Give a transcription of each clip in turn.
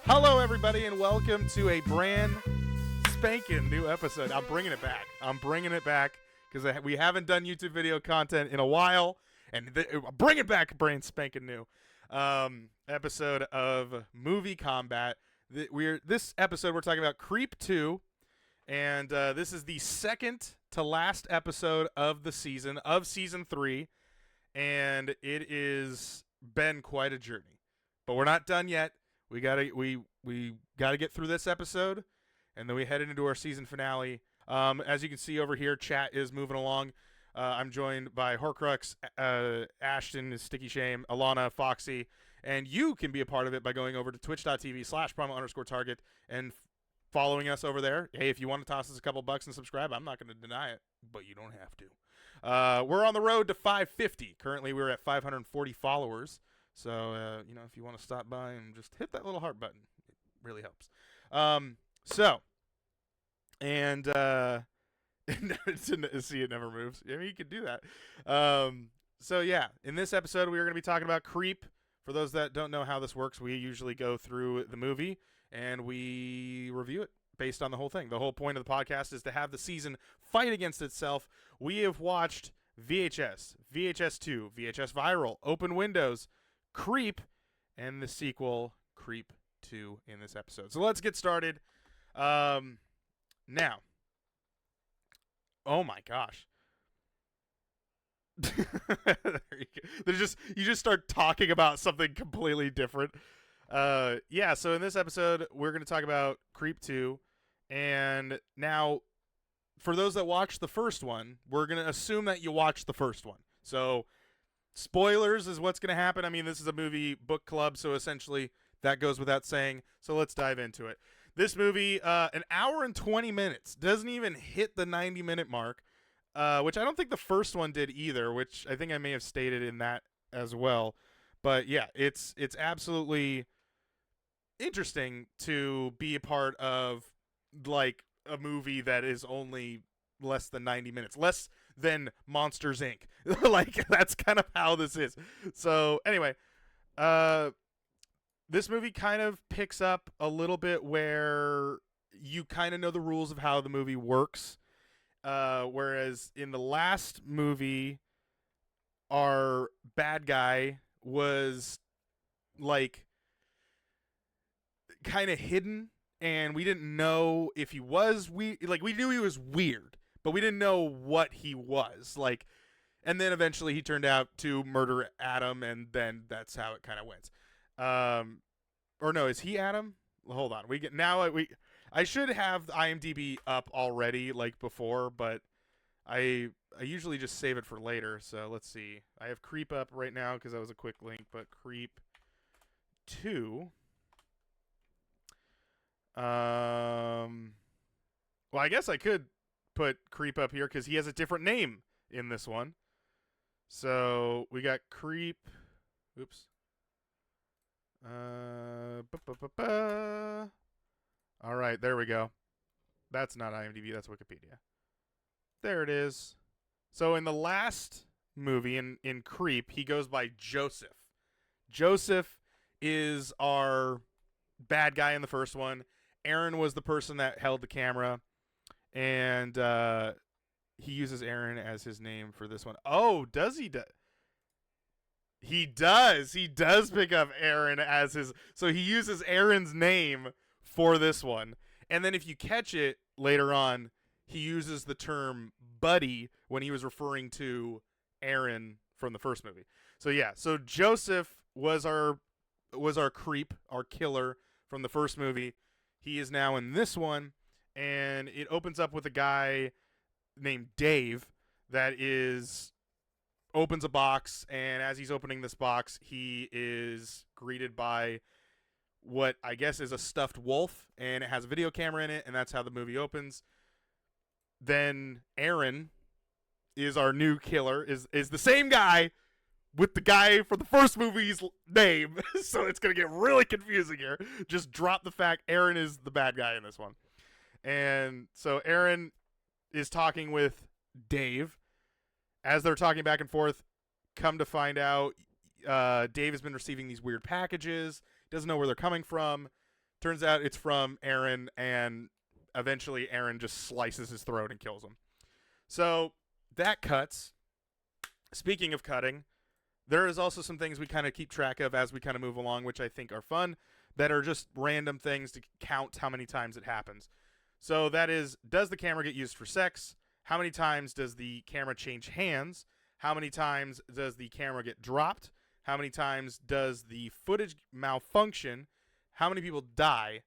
Hello, everybody, and welcome to a brand spanking new episode. I'm bringing it back because we haven't done YouTube video content in a while, and bring it back, brand spanking new episode of MovieKombat. This episode we're talking about Creep 2, and this is the second to last episode of the season of season 3, and it is been quite a journey, but we're not done yet. We gotta get through this episode, and then we head into our season finale. As you can see over here, chat is moving along. I'm joined by Horcrux, Ashton, Sticky Shame, Alana, Foxy, and you can be a part of it by going over to twitch.tv/Primal_Target and following us over there. Hey, if you want to toss us a couple bucks and subscribe, I'm not going to deny it, but you don't have to. We're on the road to 550. Currently, we're at 540 followers. So, if you want to stop by and just hit that little heart button, it really helps. To see it never moves. I mean, you could do that. In this episode, we are going to be talking about Creep. For those that don't know how this works, we usually go through the movie and we review it based on the whole thing. The whole point of the podcast is to have the season fight against itself. We have watched VHS, VHS 2, VHS Viral, Open Windows, Creep, and the sequel Creep 2 in this episode. So let's get started. Now, oh my gosh. There you go. You just start talking about something completely different. So in this episode we're going to talk about Creep 2, and now for those that watched the first one, we're going to assume that you watched the first one. So spoilers is what's going to happen. I mean, this is a movie book club, so essentially that goes without saying. So let's dive into it. This movie, an hour and 20 minutes, doesn't even hit the 90-minute mark, which I don't think the first one did either, which I think I may have stated in that as well. But yeah, it's absolutely interesting to be a part of, like, a movie that is only less than 90 minutes, less than Monsters Inc. Like, that's kind of how this is. So anyway, this movie kind of picks up a little bit where you kind of know the rules of how the movie works, whereas in the last movie our bad guy was like kind of hidden, and we didn't know if he was we knew he was weird, but we didn't know what he was like. And then eventually he turned out to murder Adam, and then that's how it kind of went. Or no, is he Adam? Hold on. I should have the IMDb up already, like before, but I usually just save it for later. So let's see. I have Creep up right now because that was a quick link, but Creep 2. Well, I guess I could put Creep up here because he has a different name in this one. So we got Creep. Oops. All right, there we go. That's not IMDb, that's Wikipedia. There it is. So in the last movie, in Creep, he goes by Joseph. Joseph is our bad guy in the first one. Aaron was the person that held the camera, and he uses Aaron as his name for this one. Oh, does he? He does. He does pick up Aaron as his. So he uses Aaron's name for this one. And then if you catch it later on, he uses the term buddy when he was referring to Aaron from the first movie. So yeah, so Joseph was our creep, our killer from the first movie. He is now in this one, and it opens up with a guy named Dave that opens a box, and as he's opening this box, he is greeted by what I guess is a stuffed wolf, and it has a video camera in it, and that's how the movie opens. Then Aaron is our new killer, is the same guy, with the guy from the first movie's name, so it's gonna get really confusing here. Just drop the fact Aaron is the bad guy in this one. And so Aaron is talking with Dave. As they're talking back and forth, come to find out, Dave has been receiving these weird packages, doesn't know where they're coming from. Turns out it's from Aaron, and eventually Aaron just slices his throat and kills him. So that cuts. Speaking of cutting, there is also some things we kind of keep track of as we kind of move along, which I think are fun, that are just random things to count how many times it happens. So that is, does the camera get used for sex? How many times does the camera change hands? How many times does the camera get dropped? How many times does the footage malfunction? How many people die?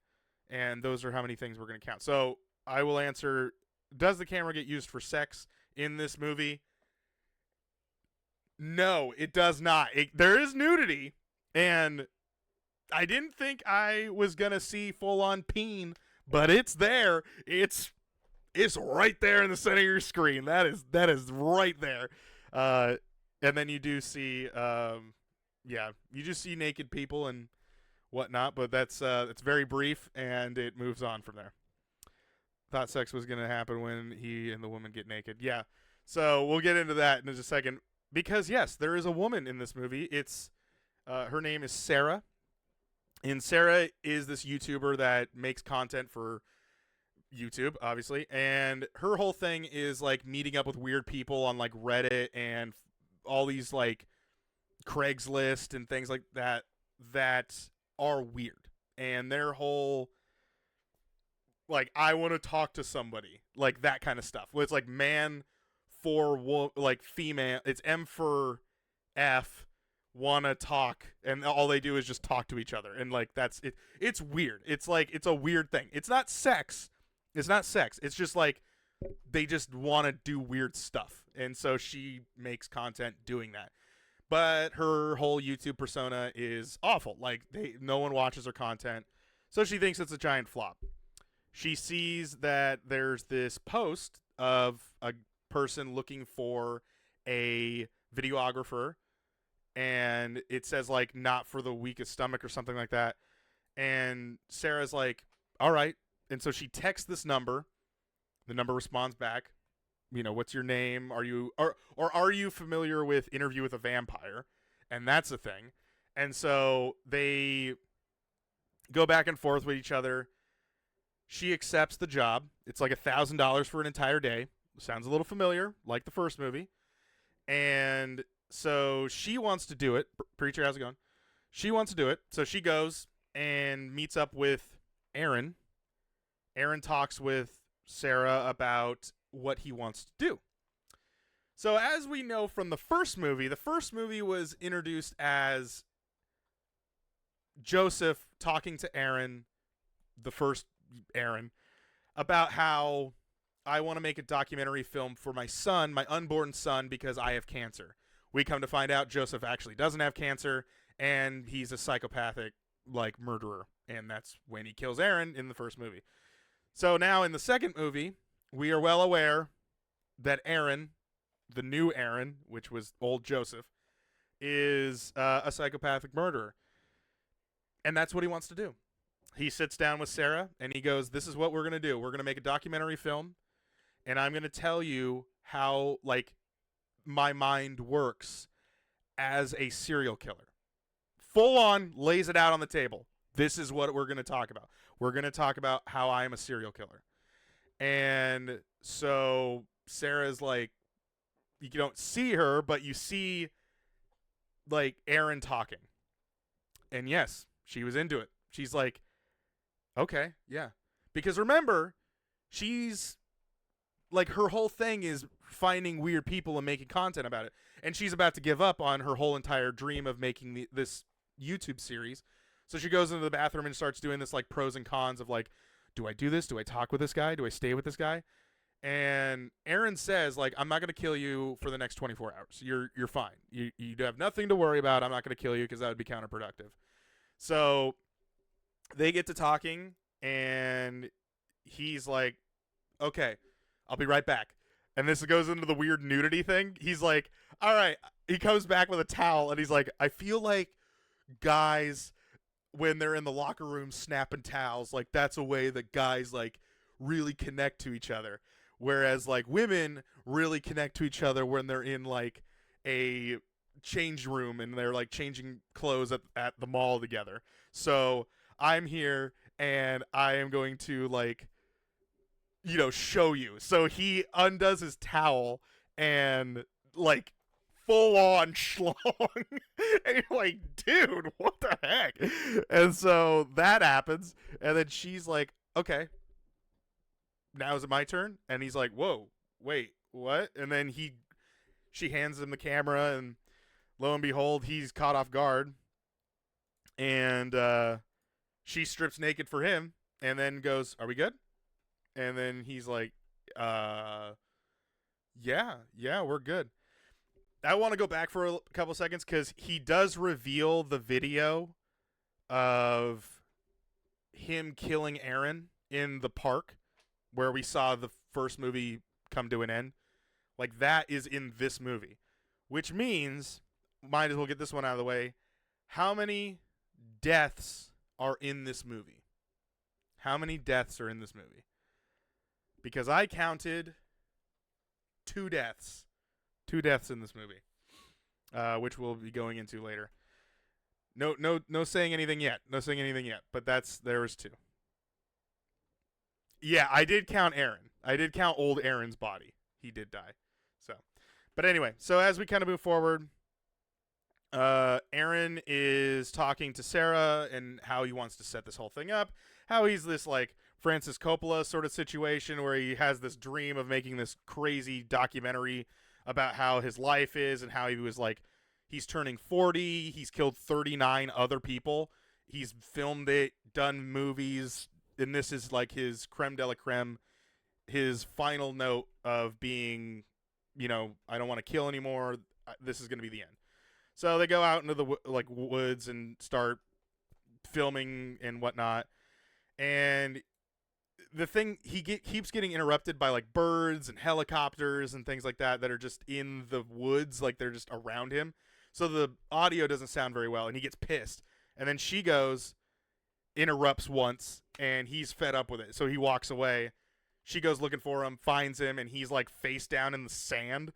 And those are how many things we're going to count. So I will answer, does the camera get used for sex in this movie? No, it does not. There is nudity, and I didn't think I was going to see full-on peen, but it's there. It's right there in the center of your screen. That is right there. And then you do see, you just see naked people and whatnot, but it's very brief, and it moves on from there. Thought sex was going to happen when he and the woman get naked. Yeah, so we'll get into that in just a second. Because, yes, there is a woman in this movie. It's her name is Sarah. And Sarah is this YouTuber that makes content for YouTube, obviously. And her whole thing is, like, meeting up with weird people on, like, Reddit and all these, like, Craigslist and things like that are weird. And their whole, like, I want to talk to somebody. Like, that kind of stuff. Where it's, like, man for, like, female. It's M for F, wanna talk, and all they do is just talk to each other. And, like, that's it. It's weird. It's, like, it's a weird thing. It's not sex. It's not sex. It's just, like, they just want to do weird stuff. And so she makes content doing that. But her whole YouTube persona is awful. Like, no one watches her content. So she thinks it's a giant flop. She sees that there's this post of a person looking for a videographer, and it says, like, not for the weakest stomach or something like that. And Sarah's like, all right. And so she texts this number. The number responds back, you know, what's your name? Are you or are you familiar with Interview with a Vampire? And that's a thing. And so they go back and forth with each other. She accepts the job. It's like $1,000 for an entire day. Sounds a little familiar, like the first movie. And so she wants to do it. Preacher, how's it going? She wants to do it. So she goes and meets up with Aaron. Aaron talks with Sarah about what he wants to do. So as we know from the first movie was introduced as Joseph talking to Aaron, the first Aaron, about how I want to make a documentary film for my son, my unborn son, because I have cancer. We come to find out Joseph actually doesn't have cancer, and he's a psychopathic, like, murderer. And that's when he kills Aaron in the first movie. So now in the second movie, we are well aware that Aaron, the new Aaron, which was old Joseph, is a psychopathic murderer. And that's what he wants to do. He sits down with Sarah, and he goes, this is what we're going to do. We're going to make a documentary film, and I'm going to tell you how, like, my mind works as a serial killer. Full on lays it out on the table. This is what we're going to talk about. We're going to talk about how I am a serial killer. And so Sarah's like, you don't see her, but you see, like, Aaron talking. And yes, she was into it. She's like, okay, yeah. Because remember, she's, like, her whole thing is finding weird people and making content about it. And she's about to give up on her whole entire dream of making this YouTube series. So she goes into the bathroom and starts doing this, like, pros and cons of, like, do I do this? Do I talk with this guy? Do I stay with this guy? And Aaron says, like, I'm not going to kill you for the next 24 hours. You're fine. You have nothing to worry about. I'm not going to kill you because that would be counterproductive. So they get to talking, and he's like, okay, I'll be right back. And this goes into the weird nudity thing. He's like, all right, he comes back with a towel, and he's like, I feel like guys, when they're in the locker room snapping towels, like that's a way that guys like really connect to each other, whereas like women really connect to each other when they're in like a change room and they're like changing clothes at the mall together. So I'm here and I am going to like, show you. So he undoes his towel and like full on schlong. And you're like, dude, what the heck? And so that happens. And then she's like, okay, now is it my turn? And he's like, whoa, wait, what? And then she hands him the camera, and lo and behold, he's caught off guard. And she strips naked for him and then goes, are we good? And then he's like, yeah, we're good. I want to go back for a couple seconds because he does reveal the video of him killing Aaron in the park where we saw the first movie come to an end. Like, that is in this movie, which means, might as well get this one out of the way. How many deaths are in this movie? How many deaths are in this movie? Because I counted 2 deaths. 2 deaths in this movie, which we'll be going into later. No saying anything yet. No saying anything yet. But there was 2. Yeah, I did count Aaron. I did count old Aaron's body. He did die. So, but anyway, so as we kind of move forward, Aaron is talking to Sarah and how he wants to set this whole thing up. How he's this like Francis Coppola sort of situation where he has this dream of making this crazy documentary about how his life is and how he was like, he's turning 40. He's killed 39 other people. He's filmed it, done movies, and this is like his creme de la creme, his final note of being, I don't want to kill anymore. This is going to be the end. So they go out into the woods and start filming and whatnot. And the thing, keeps getting interrupted by like birds and helicopters and things like that are just in the woods, like they're just around him. So the audio doesn't sound very well, and he gets pissed. And then she interrupts once, and he's fed up with it. So he walks away. She goes looking for him, finds him, and he's like face down in the sand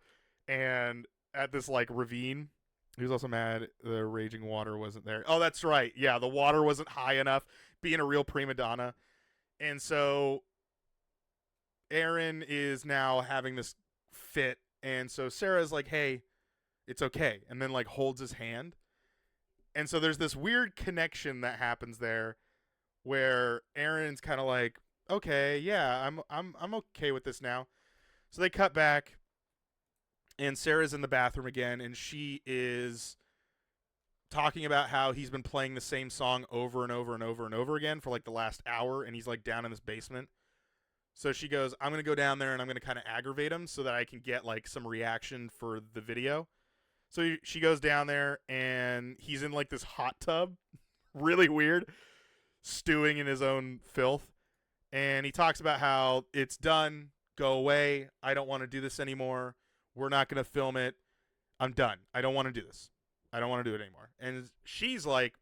and at this like ravine. He was also mad the raging water wasn't there. Oh, that's right. Yeah, the water wasn't high enough, being a real prima donna. And so Aaron is now having this fit. And so Sarah's like, hey, it's okay. And then like holds his hand. And so there's this weird connection that happens there where Aaron's kind of like, okay, yeah, I'm okay with this now. So they cut back, and Sarah's in the bathroom again, and she is talking about how he's been playing the same song over and over and over and over again for like the last hour, and he's like down in this basement. So she goes, I'm going to go down there and I'm going to kind of aggravate him so that I can get like some reaction for the video. So she goes down there and he's in like this hot tub, really weird, stewing in his own filth. And he talks about how it's done, go away, I don't want to do this anymore, we're not going to film it, I'm done, I don't want to do this. I don't want to do it anymore. And she's like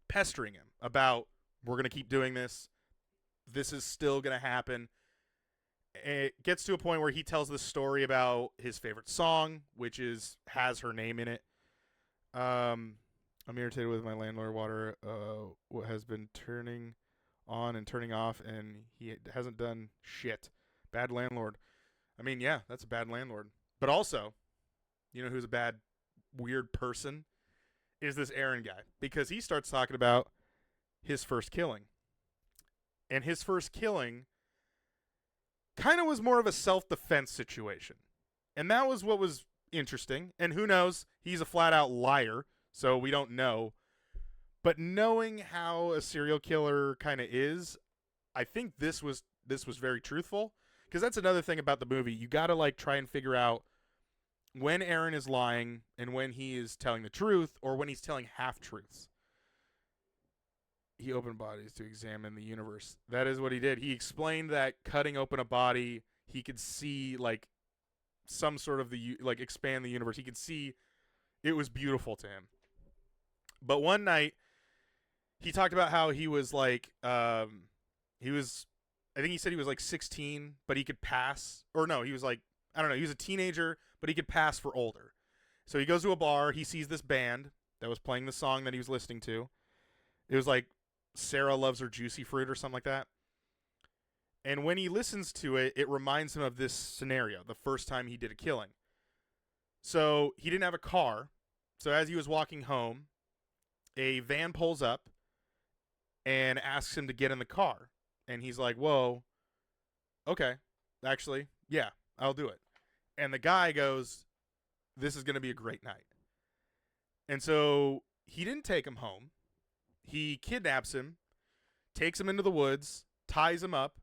pestering him about, we're going to keep doing this. This is still going to happen. It gets to a point where he tells this story about his favorite song, which has her name in it. I'm irritated with my landlord. Water what has been turning on and turning off, and he hasn't done shit. Bad landlord. I mean, yeah, that's a bad landlord. But also, you know who's a bad, weird person? Is this Aaron guy. Because he starts talking about his first killing. And his first killing kind of was more of a self-defense situation. And that was what was interesting. And who knows? He's a flat-out liar, so we don't know. But knowing how a serial killer kind of is, I think this was very truthful. Because that's another thing about the movie. You got to like try and figure out when Aaron is lying and when he is telling the truth or when he's telling half-truths. He opened bodies to examine the universe. That is what he did. He explained that cutting open a body, he could see like some sort of expand the universe. He could see It was beautiful to him. But one night, he talked about how he was like, he was, I think he said he was like 16, but he could pass. Or no, he was like, I don't know, he was a teenager, but he could pass for older. So he goes to a bar, he sees this band that was playing the song that he was listening to. It was like Sarah Loves Her Juicy Fruit or something like that. And when he listens to it, it reminds him of this scenario, the first time he did a killing. So he didn't have a car. So as he was walking home, a van pulls up and asks him to get in the car. And he's like, whoa, okay, actually, yeah, I'll do it. And the guy goes, this is going to be a great night. And so he didn't take him home. He kidnaps him, takes him into the woods, ties him up,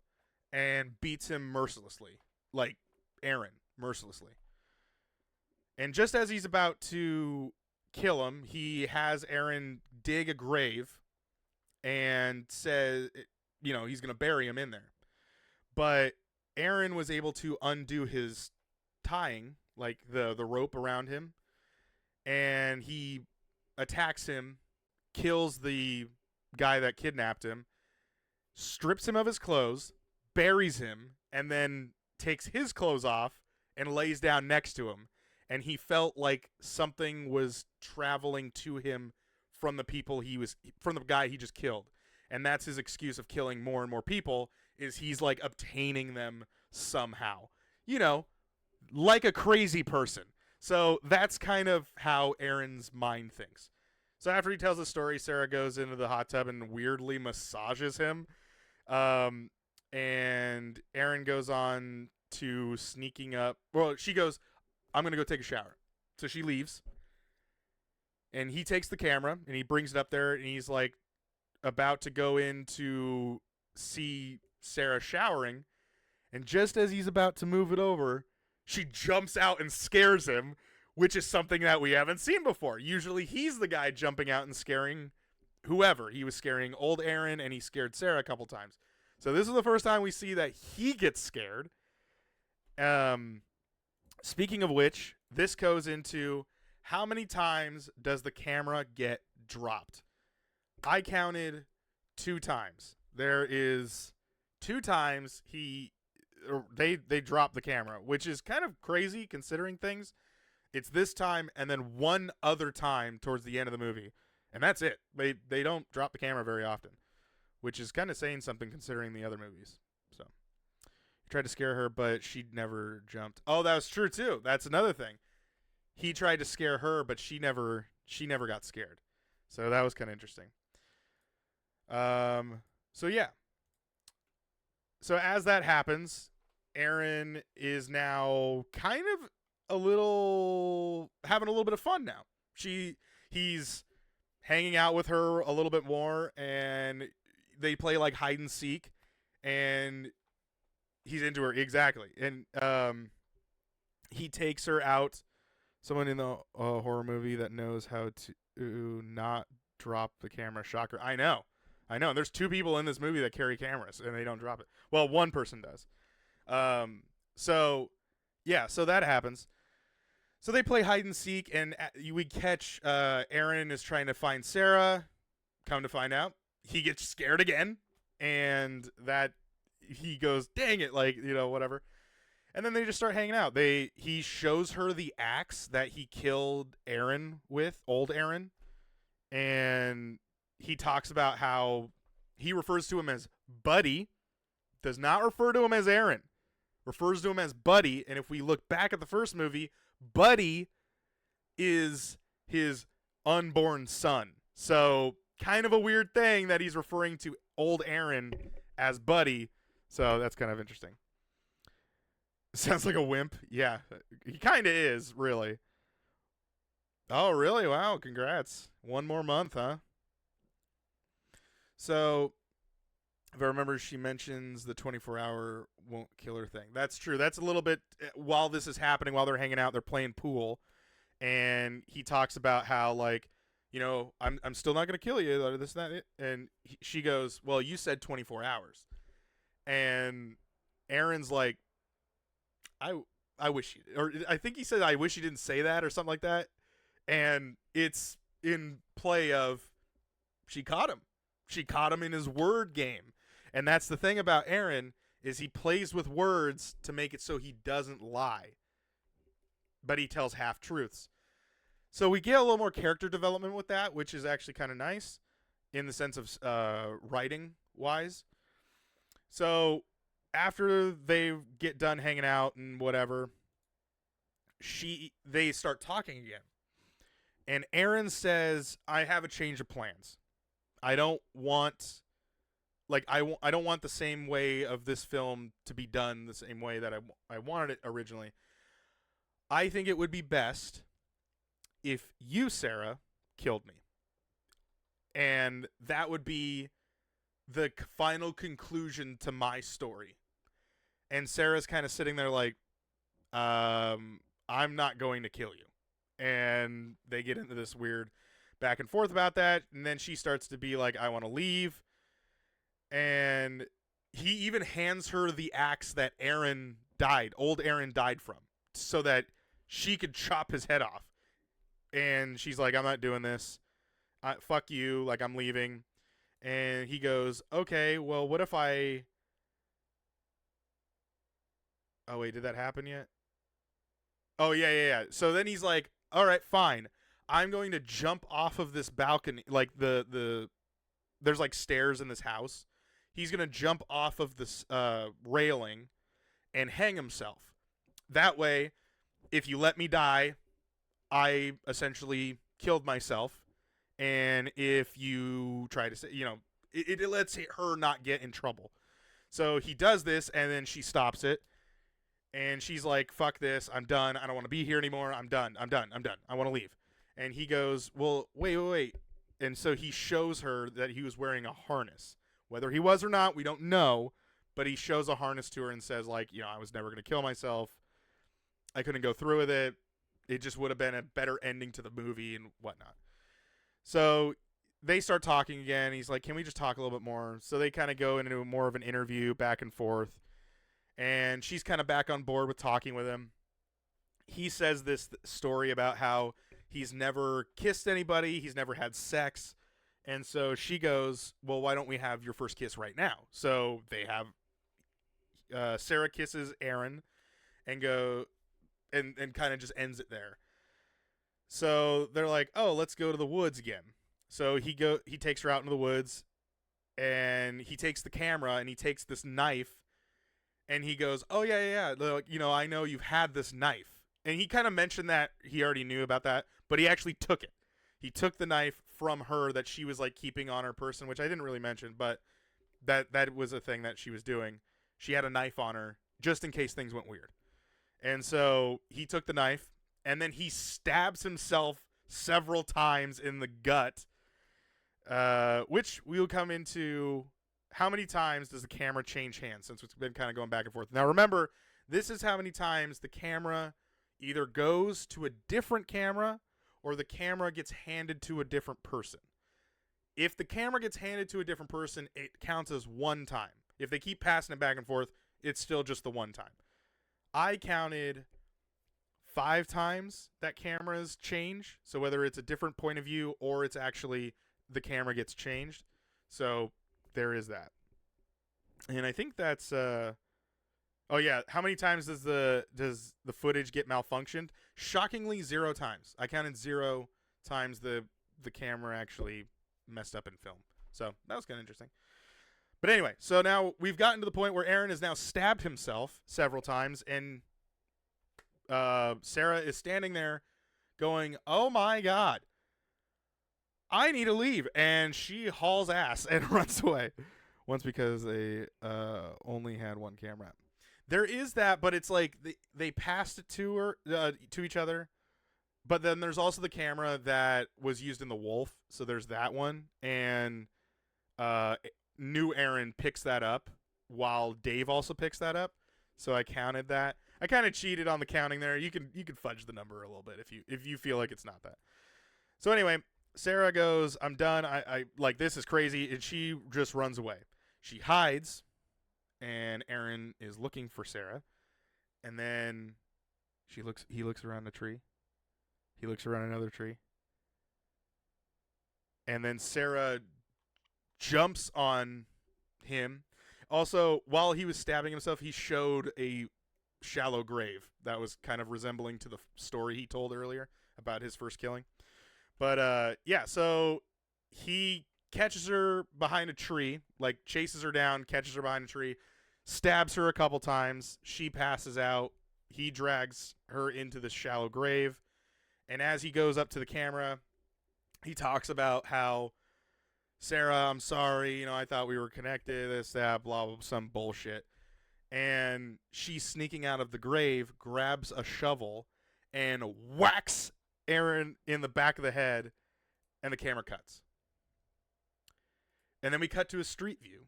and beats him mercilessly, like Aaron, mercilessly. And just as he's about to kill him, he has Aaron dig a grave and says, you know, he's going to bury him in there. But Aaron was able to undo his tying, like the rope around him, and he attacks him, kills the guy that kidnapped him, strips him of his clothes, buries him, and then takes his clothes off and lays down next to him. And he felt like something was traveling to him from the guy he just killed. And that's his excuse of killing more and more people, is he's like obtaining them somehow. You know, like a crazy person. So that's kind of how Aaron's mind thinks. So after he tells the story, Sarah goes into the hot tub and weirdly massages him. And Aaron goes on to sneaking up. Well, she goes, I'm going to go take a shower. So she leaves. And he takes the camera and he brings it up there and he's like about to go in to see Sarah showering. And just as he's about to move it over, she jumps out and scares him, which is something that we haven't seen before. Usually he's the guy jumping out and scaring whoever. He was scaring old Aaron and he scared Sarah a couple times. So this is the first time we see that he gets scared. Speaking of which, this goes into how many times does the camera get dropped? I counted 2 times. There is 2 times they drop the camera, which is kind of crazy considering things. It's this time and then one other time towards the end of the movie. And that's it. They don't drop the camera very often, which is kind of saying something considering the other movies. So he tried to scare her, but she never jumped. Oh, that was true too. That's another thing. He tried to scare her, but she never got scared. So that was kind of interesting. So yeah. So as that happens, Aaron is now kind of having a little bit of fun now. He's hanging out with her a little bit more, and they play like hide and seek, and he's into her exactly. And he takes her out. Someone in the horror movie that knows how to not drop the camera. Shocker. I know. There's 2 people in this movie that carry cameras and they don't drop it. Well, one person does. So that happens. So they play hide and seek, and we catch Aaron is trying to find Sarah. Come to find out, he gets scared again, and that he goes, dang it, like, you know, whatever. And then they just start hanging out. He shows her the axe that he killed Aaron with, old Aaron, and he talks about how he refers to him as Buddy, does not refer to him as Aaron, refers to him as Buddy. And if we look back at the first movie, Buddy is his unborn son. So kind of a weird thing that he's referring to old Aaron as Buddy. So that's kind of interesting. Sounds like a wimp. Yeah, he kind of is, really. Oh, really? Wow, congrats. 1 more month, huh? So, if I remember, she mentions the 24-hour won't kill her thing. That's true. That's a little bit, while this is happening, while they're hanging out, they're playing pool, and he talks about how, like, you know, I'm still not going to kill you, this and that. And she goes, well, you said 24 hours. And Aaron's like, I wish you, or I think he said, I wish you didn't say that, or something like that. And it's in play of she caught him. She caught him in his word game. And that's the thing about Aaron is he plays with words to make it so he doesn't lie. But he tells half truths. So we get a little more character development with that, which is actually kind of nice in the sense of writing wise. So after they get done hanging out and whatever, they start talking again. And Aaron says, "I have a change of plans. I don't want I don't want the same way of this film to be done the same way that I wanted it originally. I think it would be best if you, Sarah, killed me. And that would be the final conclusion to my story." And Sarah's kind of sitting there like, I'm not going to kill you. And they get into this weird back and forth about that. And then she starts to be like, I want to leave. And he even hands her the axe that old Aaron died from, so that she could chop his head off. And she's like, I'm not doing this. Fuck you. Like, I'm leaving. And he goes, okay, well, what if I... Oh, wait, did that happen yet? Oh, yeah. So then he's like, all right, fine. I'm going to jump off of this balcony. Like, there's, like, stairs in this house. He's going to jump off of this railing and hang himself. That way, if you let me die, I essentially killed myself. And if you try to say, it lets her not get in trouble. So he does this, and then she stops it. And she's like, fuck this. I'm done. I don't want to be here anymore. I'm done. I want to leave. And he goes, well, wait. And so he shows her that he was wearing a harness. Whether he was or not, we don't know. But he shows a harness to her and says, like, I was never going to kill myself. I couldn't go through with it. It just would have been a better ending to the movie and whatnot. So they start talking again. He's like, can we just talk a little bit more? So they kind of go into more of an interview back and forth. And she's kind of back on board with talking with him. He says this story about how he's never kissed anybody. He's never had sex. And so she goes, well, why don't we have your first kiss right now? So they have Sarah kisses Aaron and go and kind of just ends it there. So they're like, oh, let's go to the woods again. So he takes her out into the woods, and he takes the camera and he takes this knife, and he goes, oh yeah. Like, I know you've had this knife. And he kind of mentioned that he already knew about that, but he actually took it. He took the knife from her that she was like keeping on her person, which I didn't really mention, but that was a thing that she was doing. She had a knife on her just in case things went weird. And so he took the knife, and then he stabs himself several times in the gut, which we will come into. How many times does the camera change hands, since it's been kind of going back and forth? Now remember, this is how many times the camera either goes to a different camera or the camera gets handed to a different person. If the camera gets handed to a different person, it counts as one time. If they keep passing it back and forth, it's still just the one time. I counted 5 times that cameras change. So whether it's a different point of view or it's actually the camera gets changed. So there is that. And I think that's oh yeah, how many times does the footage get malfunctioned? Shockingly 0 times. I counted 0 times the camera actually messed up in film. So that was kind of interesting. But anyway, so now we've gotten to the point where Aaron has now stabbed himself several times, and Sarah is standing there going, oh my God, I need to leave. And she hauls ass and runs away. Once because they only had one camera. There is that, but it's like they passed it to her, to each other. But then there's also the camera that was used in The Wolf. So there's that one. And new Aaron picks that up while Dave also picks that up. So I counted that. I kind of cheated on the counting there. You can fudge the number a little bit if you feel like it's not that. So anyway, Sarah goes, I'm done. I like, this is crazy. And she just runs away. She hides, and Aaron is looking for Sarah. And then he looks around the tree. He looks around another tree. And then Sarah jumps on him. Also, while he was stabbing himself, he showed a shallow grave that was kind of resembling to the story he told earlier about his first killing. But yeah, so he catches her behind a tree, like chases her down, catches her behind a tree, stabs her a couple times. She passes out. He drags her into this shallow grave. And as he goes up to the camera, he talks about how, Sarah, I'm sorry, you know, I thought we were connected, this, that, blah, blah, some bullshit. And she's sneaking out of the grave, grabs a shovel, and whacks Aaron in the back of the head, and the camera cuts. And then we cut to a street view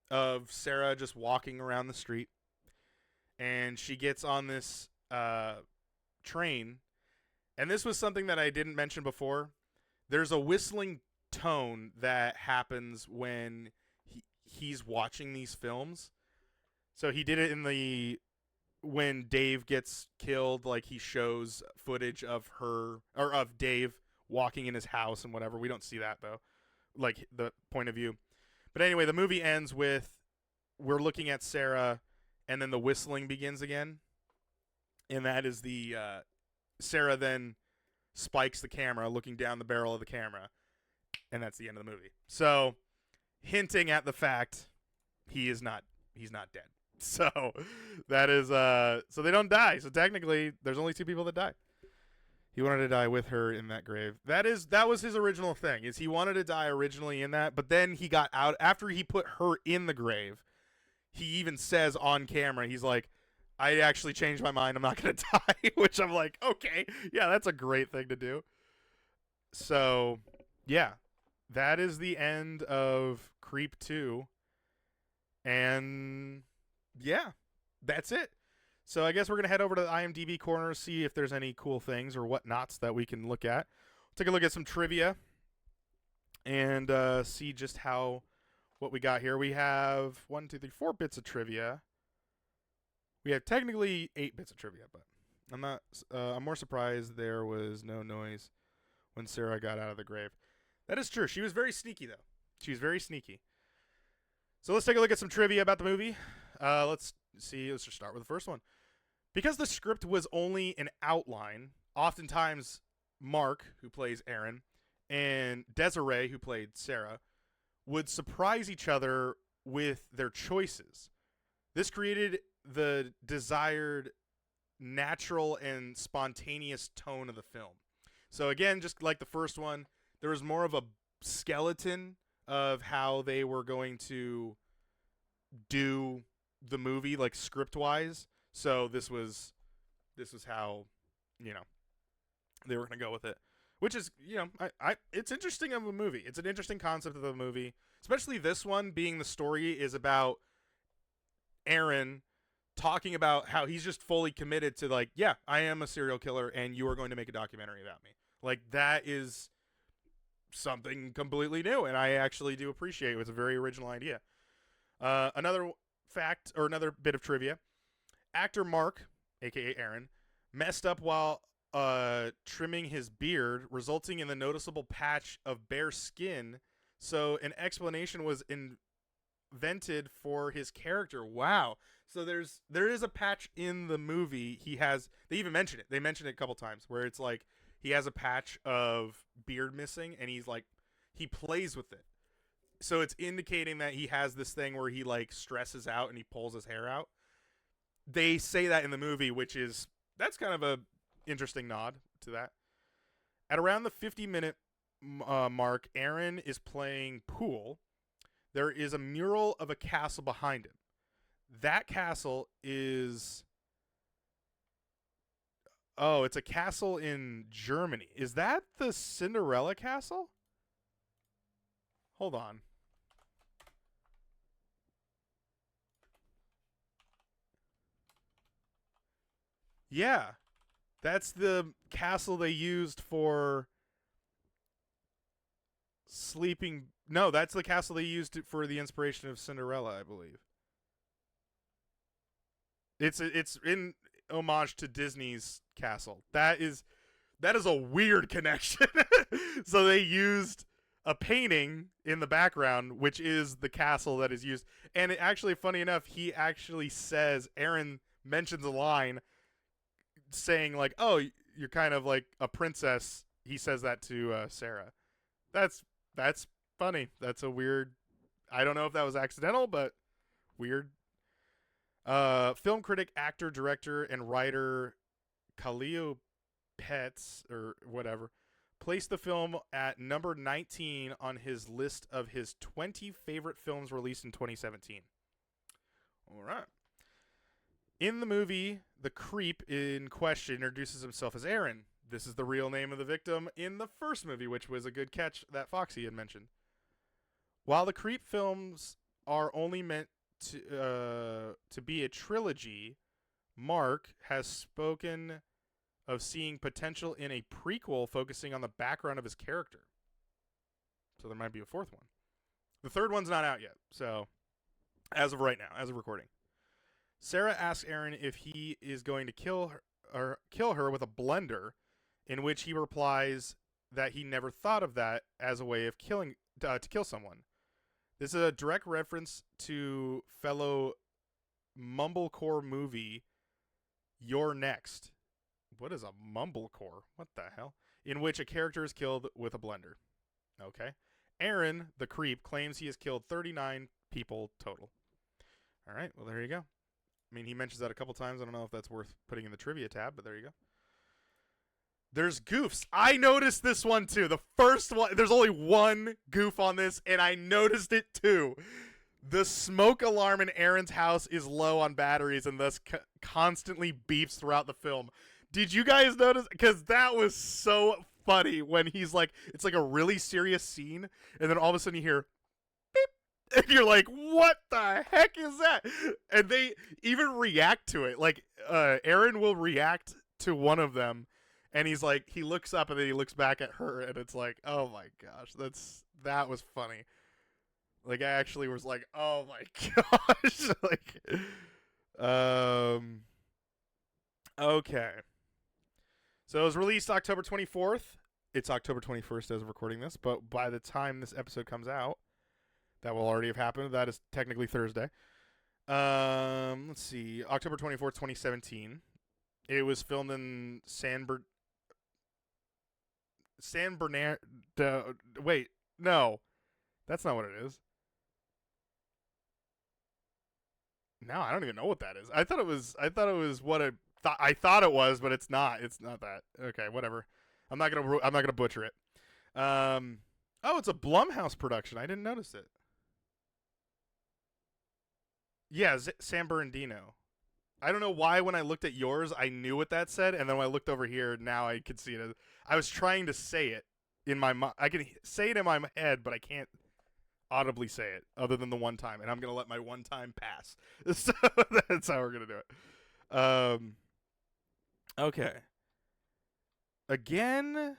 of Sarah just walking around the street, and she gets on this train. And this was something that I didn't mention before. There's a whistling tone that happens when he's watching these films. So he did it in the when Dave gets killed, like he shows footage of her or of Dave walking in his house and whatever. We don't see that though, like the point of view. But anyway, the movie ends with we're looking at Sarah, and then the whistling begins again, and that is the Sarah then spikes the camera, looking down the barrel of the camera, and that's the end of the movie. So, hinting at the fact he's not dead. So that is so they don't die. So technically, there's only 2 people that die. He wanted to die with her in that grave. That was his original thing. Is he wanted to die originally in that, but then he got out after he put her in the grave. He even says on camera, he's like, I actually changed my mind. I'm not going to die, which I'm like, okay, yeah, that's a great thing to do. So, yeah, that is the end of Creep 2. And, yeah, that's it. So I guess we're going to head over to the IMDb corner, see if there's any cool things or whatnots that we can look at. Take a look at some trivia and see just what we got here. We have 1, 2, 3, 4 bits of trivia. We have technically 8 bits of trivia, but I'm more surprised there was no noise when Sarah got out of the grave. That is true. She was very sneaky, though. She was very sneaky. So let's take a look at some trivia about the movie. Let's see. Let's just start with the first one. Because the script was only an outline, oftentimes Mark, who plays Aaron, and Desiree, who played Sarah, would surprise each other with their choices. This created the desired natural and spontaneous tone of the film. So again, just like the first one, there was more of a skeleton of how they were going to do the movie, like script-wise. So this was how, you know, they were going to go with it. Which is, you know, it's interesting of a movie. It's an interesting concept of the movie, especially this one being the story is about Aaron talking about how he's just fully committed to, like, yeah, I am a serial killer and you are going to make a documentary about me. Like, that is something completely new, and I actually do appreciate it. It's a very original idea. Another fact, or another bit of trivia, actor Mark, a.k.a. Aaron, messed up while trimming his beard, resulting in the noticeable patch of bare skin, so an explanation was invented for his character. Wow. So there is a patch in the movie. They even mention it. They mention it a couple times where it's like he has a patch of beard missing, and he plays with it. So it's indicating that he has this thing where he like stresses out and he pulls his hair out. They say that in the movie, that's kind of a interesting nod to that. At around the 50-minute mark, Aaron is playing pool. There is a mural of a castle behind him. That castle is... Oh, it's a castle in Germany. Is that the Cinderella castle? Hold on. Yeah. That's the castle they used for sleeping... No, that's the castle they used for the inspiration of Cinderella, I believe. It's in homage to Disney's castle. That is That is a weird connection. So they used a painting in the background, which is the castle that is used. And actually, funny enough, he actually says, Aaron mentions a line saying like, "Oh, you're kind of like a princess." He says that to Sarah. That's funny. That's a weird. I don't know if that was accidental, but weird. Film critic, actor, director, and writer Khalil Pets or whatever placed the film at number 19 on his list of his 20 favorite films released in 2017. All right. In the movie, the creep in question introduces himself as Aaron. This is the real name of the victim in the first movie, which was a good catch that Foxy had mentioned. While the creep films are only meant to be a trilogy, Mark has spoken of seeing potential in a prequel focusing on the background of his character. So there might be a fourth one. The third one's not out yet, so as of right now, as of recording. Sarah asks Aaron if he is going to kill her with a blender, in which he replies that he never thought of that as a way of killing to kill someone. This is a direct reference to fellow mumblecore movie You're Next. What is a mumblecore? What the hell? In which a character is killed with a blender. Okay. Aaron, the creep, claims he has killed 39 people total. All right. Well, there you go. I mean, he mentions that a couple times. I don't know if that's worth putting in the trivia tab, but there you go. There's goofs. I noticed this one too. The first one, there's only one goof on this, and I noticed it too. The smoke alarm in Aaron's house is low on batteries and thus constantly beeps throughout the film. Did you guys notice? Because that was so funny when he's like, it's like a really serious scene, and then all of a sudden you hear beep, and you're like, what the heck is that? And they even react to it. Like, Aaron will react to one of them, and he's like, he looks up and then he looks back at her, and it's like, oh my gosh, that was funny. Like, I actually was like, oh my gosh. Like, okay. So it was released October 24th. It's October 21st as of recording this, but by the time this episode comes out, that will already have happened. That is technically Thursday. Let's see. October 24th, 2017. It was filmed in San Bernardino. Wait, no. That's not what it is. No, I don't even know what that is. I thought it was what I thought it was, but it's not. It's not that. Okay, whatever. I'm not gonna butcher it. Oh, it's a Blumhouse production. I didn't notice it. Yeah, San Bernardino. I don't know why when I looked at yours, I knew what that said, and then when I looked over here, now I could see it. I was trying to say it in my mind. I can say it in my head, but I can't audibly say it other than the one time, and I'm gonna let my one time pass. So that's how we're gonna do it. Okay. Again,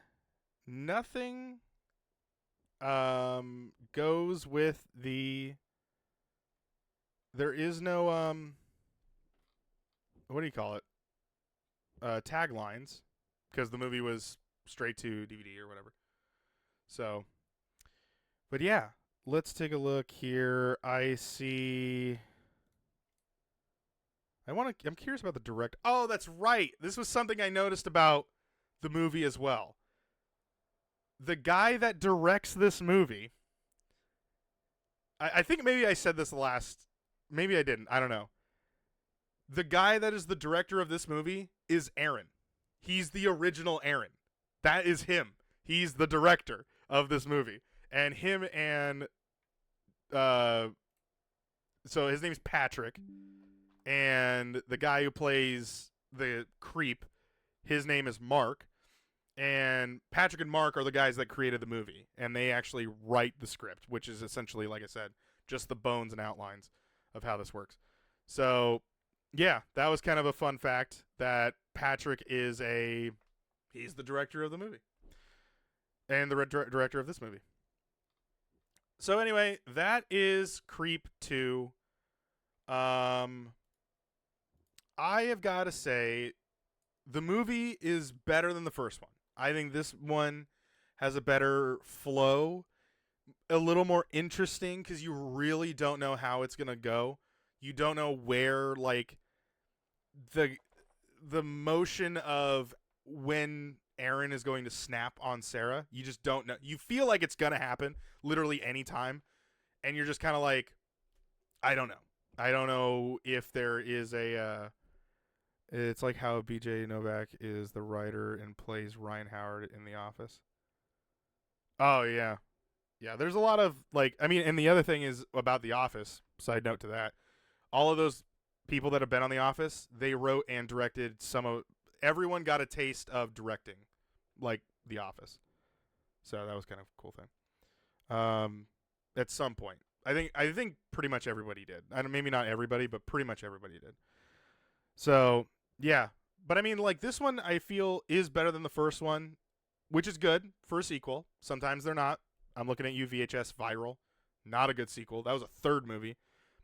nothing goes with the. There is no what do you call it? Taglines, because the movie was straight to DVD or whatever. So, but yeah, let's take a look here. I see. I'm curious about the direct. Oh, that's right. This was something I noticed about the movie as well. The guy that directs this movie. I think maybe I said this last. Maybe I didn't. I don't know. The guy that is the director of this movie is Aaron. He's the original Aaron. That is him. He's the director of this movie. And him and so his name's Patrick. And the guy who plays the creep, his name is Mark. And Patrick and Mark are the guys that created the movie. And they actually write the script, which is essentially, like I said, just the bones and outlines of how this works. So, yeah, that was kind of a fun fact that Patrick he's the director of the movie. And the director of this movie. So anyway, that is Creep 2. I have got to say, the movie is better than the first one. I think this one has a better flow, a little more interesting because you really don't know how it's gonna go. You don't know where like the the motion of when Aaron is going to snap on Sarah. You just don't know. You feel like it's gonna happen literally anytime, and you're just kind of like, I don't know. I don't know if there is a. It's like how B.J. Novak is the writer and plays Ryan Howard in The Office. Oh yeah, yeah. There's a lot of like. I mean, and the other thing is about The Office. Side note to that, all of those people that have been on The Office, they wrote and directed some of. Everyone got a taste of directing, like The Office. So that was kind of a cool thing. At some point, I think pretty much everybody did. Maybe not everybody, but pretty much everybody did. So yeah, but I mean, like this one, I feel is better than the first one, which is good for a sequel. Sometimes they're not. I'm looking at you, VHS Viral. Not a good sequel. That was a third movie,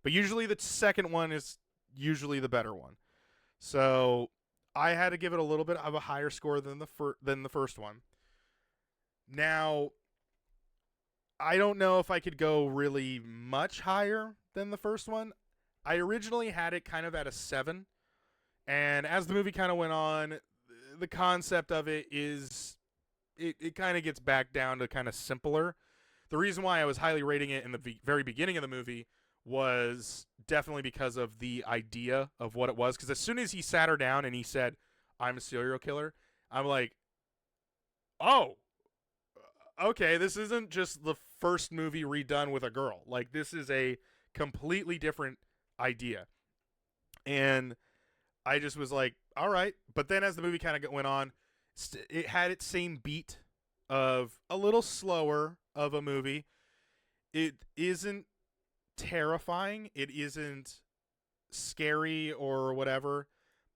but usually the second one is usually the better one. So I had to give it a little bit of a higher score than the first one. Now, I don't know if I could go really much higher than the first one. I originally had it kind of at a 7, and as the movie kind of went on, the concept of it is it kind of gets back down to kind of simpler. The reason why I was highly rating it in the very beginning of the movie was definitely because of the idea of what it was. Because as soon as he sat her down and he said, "I'm a serial killer," I'm like, "Oh, okay, this isn't just the first movie redone with a girl. Like, this is a completely different idea." And I just was like, all right. But then as the movie kind of went on, it had its same beat of a little slower of a movie. It isn't terrifying. It isn't scary or whatever.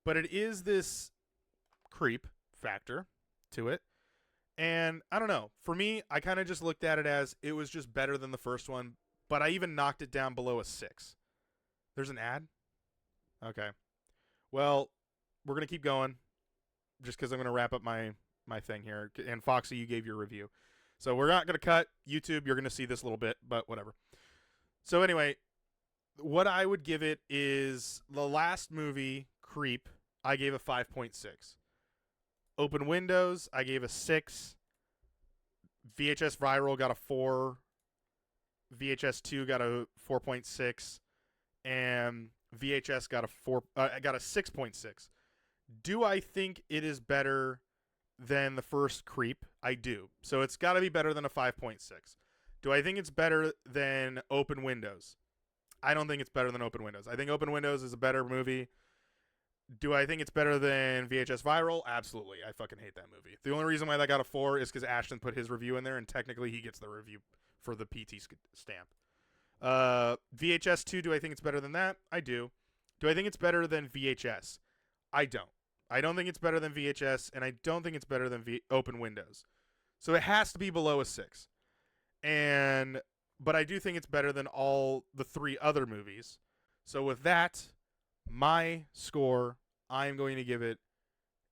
But it is this creep factor to it. And I don't know. For me, I kind of just looked at it as it was just better than the first one. But I even knocked it down below a 6. There's an ad? Okay. Well, we're going to keep going just because I'm going to wrap up my thing here. And Foxy, you gave your review. So we're not going to cut. YouTube, you're going to see this little bit, but whatever. So anyway, what I would give it is the last movie, Creep, I gave a 5.6. Open Windows, I gave a 6. VHS Viral got a 4. VHS 2 got a 4.6. And VHS got a 6.6. Do I think it is better than the first Creep? I do. So it's got to be better than a 5.6. Do I think it's better than Open Windows? I don't think it's better than Open Windows. I think Open Windows is a better movie. Do I think it's better than VHS Viral? Absolutely. I fucking hate that movie. The only reason why that got a 4 is because Ashton put his review in there, and technically he gets the review for the PT stamp. VHS 2, do I think it's better than that? I do. Do I think it's better than VHS? I don't. I don't think it's better than VHS, and I don't think it's better than Open Windows. So it has to be below a 6. But I do think it's better than all the 3 other movies. So with that, my score, I'm going to give it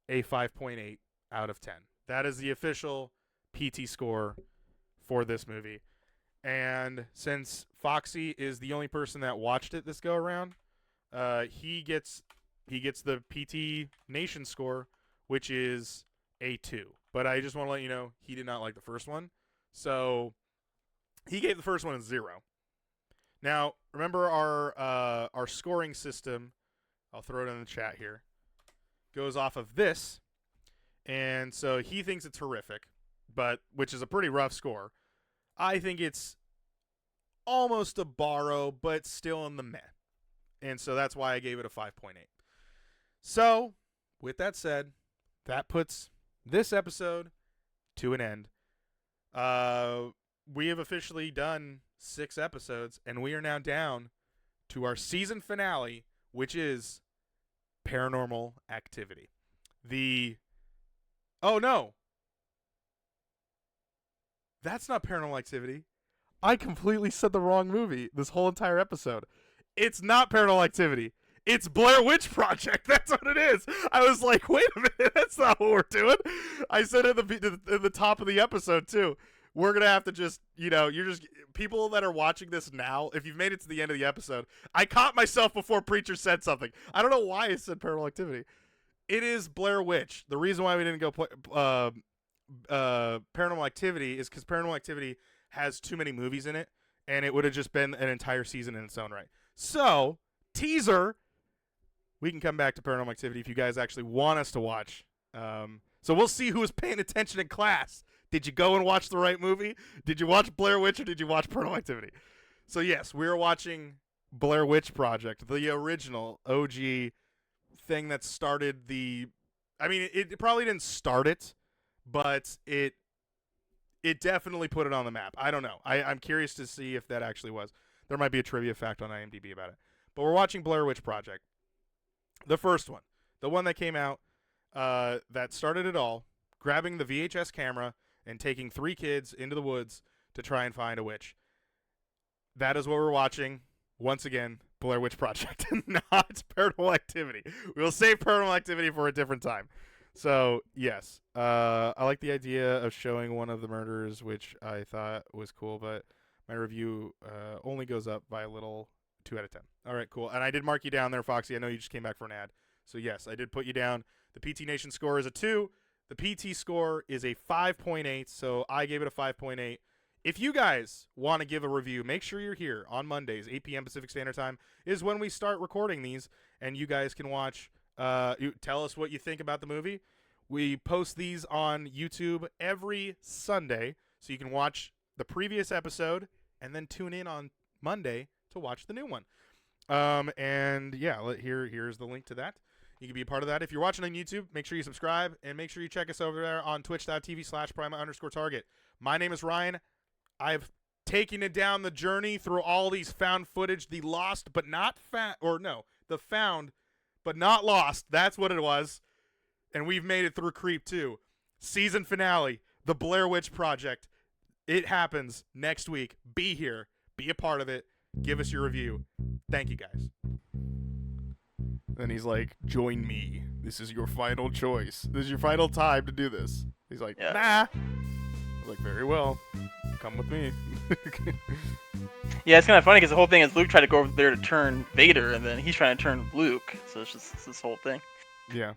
a 5.8 out of 10. That is the official PT score for this movie. And since Foxy is the only person that watched it this go around, he gets the PT Nation score, which is a 2. But I just want to let you know he did not like the first one, so he gave the first one a 0. Now remember our scoring system. I'll throw it in the chat here. Goes off of this, and so he thinks it's horrific, but which is a pretty rough score. I think it's almost a borrow, but still in the meh. And so that's why I gave it a 5.8. So, with that said, that puts this episode to an end. We have officially done 6 episodes, and we are now down to our season finale, which is Paranormal Activity. Oh no! That's not Paranormal Activity. I completely said the wrong movie this whole entire episode. It's not Paranormal Activity. It's Blair Witch Project. That's what it is. I was like, wait a minute, that's not what we're doing. I said at the top of the episode too. We're gonna have to just, you're just people that are watching this now. If you've made it to the end of the episode, I caught myself before Preacher said something. I don't know why I said Paranormal Activity. It is Blair Witch. The reason why we didn't go Paranormal Activity is because Paranormal Activity has too many movies in it, and it would have just been an entire season in its own right. So, teaser, we can come back to Paranormal Activity if you guys actually want us to watch. So we'll see who was paying attention in class. Did you go and watch the right movie? Did you watch Blair Witch or did you watch Paranormal Activity? So yes, we are watching Blair Witch Project, the original OG thing that started it probably didn't start it, but it definitely put it on the map. I don't know. I'm curious to see if that actually was. There might be a trivia fact on IMDb about it. But we're watching Blair Witch Project. The first one. The one that came out that started it all, grabbing the VHS camera and taking 3 kids into the woods to try and find a witch. That is what we're watching. Once again, Blair Witch Project, not Paranormal Activity. We'll save Paranormal Activity for a different time. So, yes. I like the idea of showing one of the murders, which I thought was cool, but my review only goes up by a little 2 out of 10. All right, cool. And I did mark you down there, Foxy. I know you just came back for an ad. So, yes, I did put you down. The PT Nation score is a 2. The PT score is a 5.8, so I gave it a 5.8. If you guys want to give a review, make sure you're here on Mondays, 8 p.m. Pacific Standard Time is when we start recording these, and you guys can watch. Tell us what you think about the movie. We post these on YouTube every Sunday, so you can watch the previous episode and then tune in on Monday to watch the new one. And yeah, here's the link to that. You can be a part of that. If you're watching on YouTube, make sure you subscribe, and make sure you check us over there on twitch.tv/Primal_Target. My name is Ryan. I've taken it down the journey through all these found footage, the lost but not found, the found but not lost. That's what it was. And we've made it through Creep 2. Season finale, The Blair Witch Project. It happens next week. Be here. Be a part of it. Give us your review. Thank you, guys. And he's like, join me. This is your final choice. This is your final time to do this. He's like, Nah. I was like, very well. Come with me. Yeah, it's kind of funny because the whole thing is Luke tried to go over there to turn Vader, and then he's trying to turn Luke. So it's just this whole thing. Yeah.